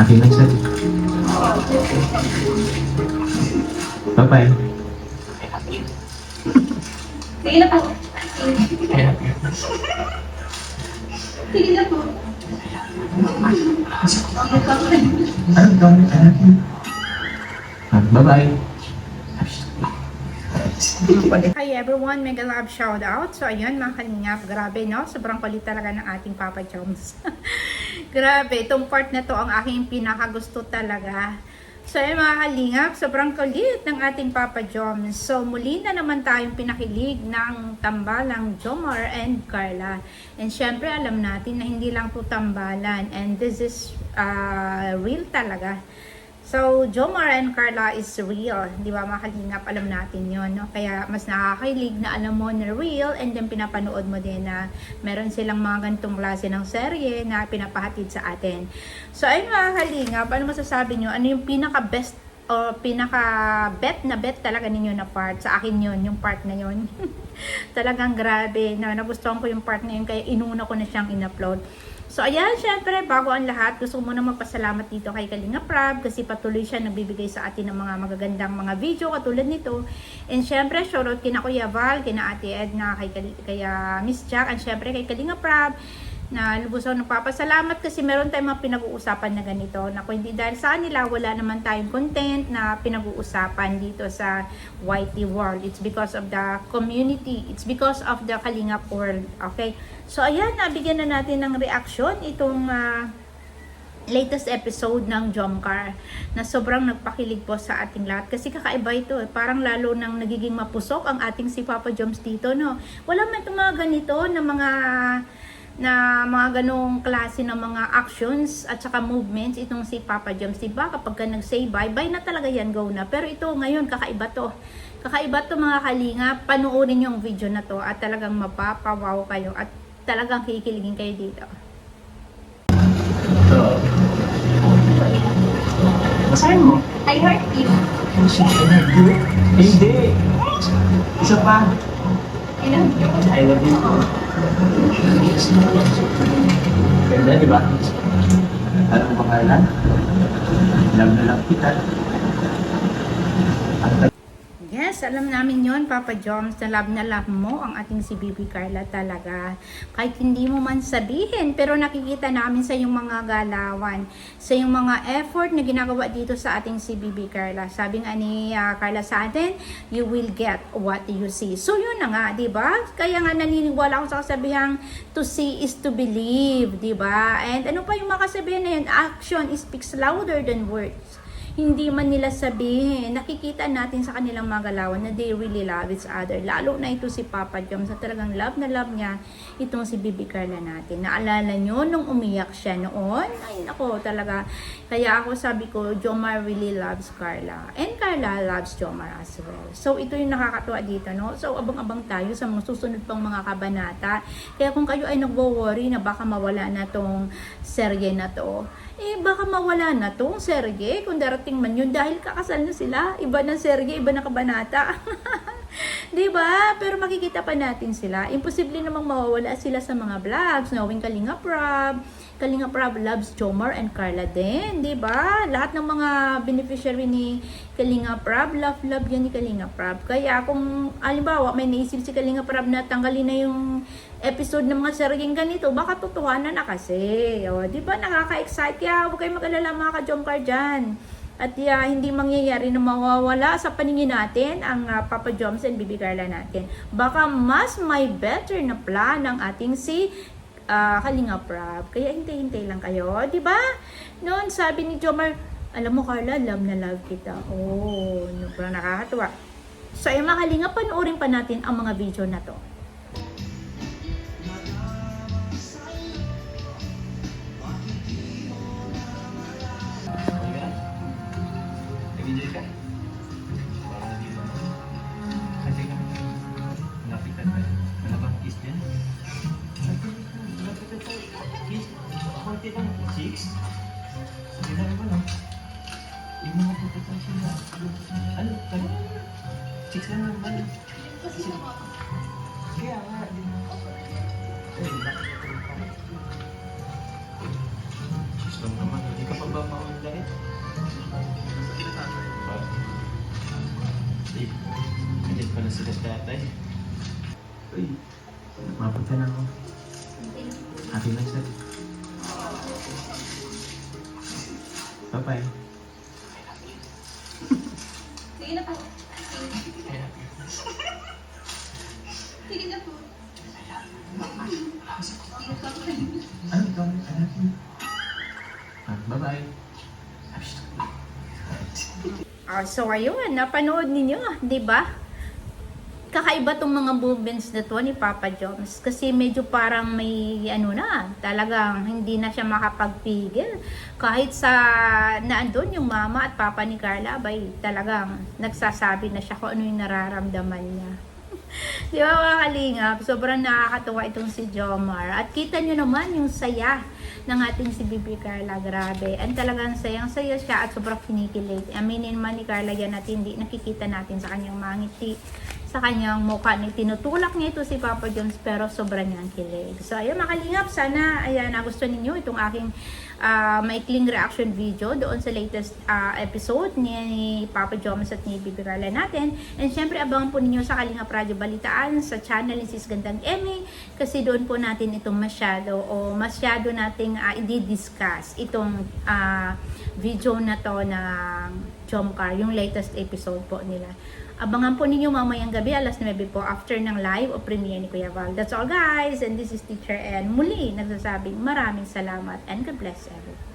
Happy na sir. Bye-bye. Sige na po. Sige na po. Bye-bye. Hi everyone, mega love shout out. So ayun mga kalingap, grabe no, sobrang kulit talaga ng ating Papa Joms. Grabe, itong part na to ang aking pinakagusto talaga. So ayun mga kalingap, sobrang kulit ng ating Papa Joms. So muli na naman tayong pinakilig ng tambalang Jomar and Carla. And syempre alam natin na hindi lang po tambalan, and this is real talaga. So, Jomar and Carla is real. Di ba mga kalingap? Alam natin yon, no? Kaya mas nakakakilig na alam mo na real, and then pinapanood mo din na meron silang mga ganitong klase ng serye na pinapahatid sa atin. So, ayun mga kalingap, ano masasabi nyo? Ano yung pinaka-best o pinaka-bet na bet talaga ninyo na part? Sa akin yon, yung part na yon. Talagang grabe. Nagustuhan ko yung part na yun, kaya inuna ko na siyang in-upload. So ayan, syempre bago ang lahat, gusto ko muna magpasalamat dito kay Kalinga Prab kasi patuloy siya nagbibigay sa atin ng mga magagandang mga video katulad nito. And syempre shoutout kina Kuya Val, kina Ate Edna, kay Miss Jack, and syempre kay Kalinga Prab na lubos ako nagpapasalamat kasi meron tayong mga pinag-uusapan na ganito na kung hindi dahil sa kanila wala naman tayong content na pinag-uusapan dito sa YT World. It's because of the community, it's because of the Kalingap World. Okay, so ayan, nabigyan na natin ng reaction itong latest episode ng Jomcar na sobrang nagpakilig po sa ating lahat kasi kakaiba ito, parang lalo nang nagiging mapusok ang ating si Papa Joms dito, no? Wala man itong mga ganito na mga ganong klase ng mga actions at saka movements itong si Papa Joms, diba? Kapag ka nag-say bye na talaga yan, go na. Pero ito ngayon, kakaiba to. Kakaiba to mga kalinga, panuorin yung video na to at talagang mapapawaw kayo at talagang kikiligin kayo dito. Basahin mo. I heard you. Hindi. Isa pa. I love you. I love you. Ganda, di ba? Alam mo ba, Carla? Love na love kita. Yes, alam namin yon Papa Joms, na love mo ang ating si Bibi Carla talaga. Kahit hindi mo man sabihin, pero nakikita namin sa iyong mga galawan, sa iyong mga effort na ginagawa dito sa ating si Bibi Carla. Sabi nga ni Carla sa atin, you will get what you see. So yun na nga, di ba? Kaya nga naniniwala ako sa kasabihang to see is to believe, di ba? And ano pa yung makasabihin na yun? Action speaks louder than words. Hindi man nila sabihin, nakikita natin sa kanilang mga galawan na they really love each other. Lalo na ito si Papa Joms na talagang love na love niya itong si Bibi Carla natin. Naalala nyo nung umiyak siya noon? Ay nako talaga. Kaya ako sabi ko, Jomar really loves Carla. And Carla loves Jomar as well. So ito yung nakakatuwa dito, no? So abang-abang tayo sa mga susunod pang mga kabanata. Kaya kung kayo ay nagwo-worry na baka mawala na tong serye na to, baka mawala na tong serye kung darating man yun dahil kakasal na sila. Iba ng serye, iba ng kabanata. Diba? Pero makikita pa natin sila. Imposible namang mawawala sila sa mga vlogs. Knowing Kalinga Prab loves Jomar and Carla din. Diba? Lahat ng mga beneficiary ni Kalinga Prab, love yan ni Kalinga Prab. Kaya kung alimbawa may naisip si Kalinga Prab na tanggalin na yung episode ng mga seryeng ganito, baka totohanan na kasi. O, diba? Nakaka-excite. Kaya huwag kayong mag-alala mga ka-Jomcar dyan. At hindi mangyayari na mawawala sa paningin natin ang Papa Joms and Bibi Carla natin. Baka mas may better na plan ng ating si Kalinga Prab. Kaya hintay-hintay lang kayo. Diba? Noon sabi ni Jomar, alam mo Carla, love na love kita. Oh, parang nakakatuwa. So yung mga Kalinga, panoorin pa natin ang mga video na to. Nag-enjoy ka? Parang hindi mo. Kasi kami lapitan ba? Wala bang kiss din? Lapitan tayo. Kiss? Konti lang. 6? Ginagawa mo no? Yung mga pupunta sila. Ano? Kaya? 6 lang naman. Kaya nga. Gusto mo naman. Hindi ka pa ba mauna? na sila tatay. Uy, mapunta na ako. Happy lang sir. Bye-bye. Sige na po. Sige na po. Ano ikaw? Bye-bye. So ayun, napanood ninyo, 'di ba? Kakaiba tong mga movements na to ni Papa Joms kasi medyo parang may ano na, talagang hindi na siya makapagpigil. Kahit sa naandun yung mama at papa ni Carla, abay talagang nagsasabi na siya kung ano yung nararamdaman niya. Di ba mga kalingap? Sobrang nakakatuwa itong si Jomar. At kita nyo naman yung saya ng ating si Bibi Carla. Grabe. And talagang sayang-saya siya at sobrang kinikilig. Aminin man ni Carla yan at hindi nakikita natin sa kanyang mangiti, sa kanyang mukha. Tinutulak niya ito si Papa Joms pero sobrang niyang kilig. So ayun mga kalingap, sana ayan, nagustuhan ninyo itong aking maikling reaction video doon sa latest episode ni Papa Joms at ni Bibi Carla natin. And syempre abangan po ninyo sa Kalingap Radyo Balitaan sa channel ni Sis Gandang Emmy kasi doon po natin itong masyado nating i-discuss itong video na to ng Jomcar, yung latest episode po nila. Abangan po ninyo mamayang gabi, alas 9 po, after ng live o premiere ni Kuya Val. That's all guys, and this is Teacher N. Muli, nagsasabing maraming salamat and God bless everyone.